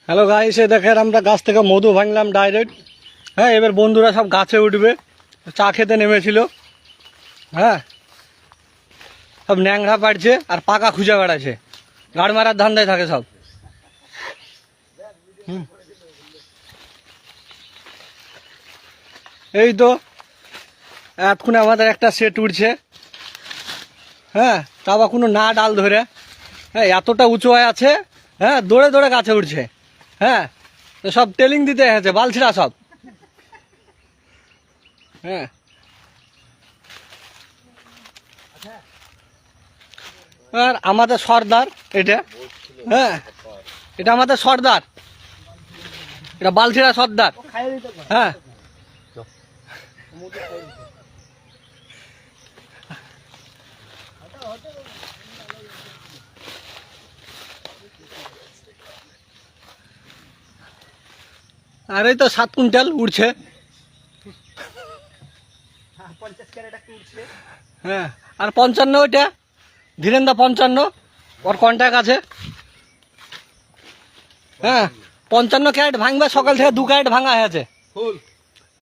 Hello guys, দেখেন আমরা গাছ থেকে মধু ভাঙলাম ডাইরেক্ট। হ্যাঁ, এবার বন্ধুরা সব গাছে উঠবে, চা খেতে নেমেছিল। হ্যাঁ, সব ন্যাংরা পাড়ছে আর পাকা খুঁজে বেড়াচ্ছে, গাড় মারার ধান্দায় থাকে সব। এই তো এতক্ষণে আমাদের একটা সেট উঠছে। হ্যাঁ, তা বা কোনো না ডাল ধরে। হ্যাঁ, এতটা উঁচু হয়ে আছে। হ্যাঁ, দৌড়ে দৌড়ে গাছে উঠছে। হ্যাঁ, তো সব টেলিং দিতে এসেছে, বালছিরা সব। হ্যাঁ, আর আমাদের সর্দার এটা। হ্যাঁ, এটা আমাদের সর্দার, এটা বালছিরা সর্দার। হ্যাঁ, আর এই তো 7 কুইন্টাল উঠছে। হ্যাঁ, আর 55 ওইটা ধীরেন্দা 55 ওর কন্ট্যাক্ট আছে। হ্যাঁ, 55 ক্যারেট ভাঙবে, সকাল থেকে 2 ক্যারেট ভাঙা হয়েছে।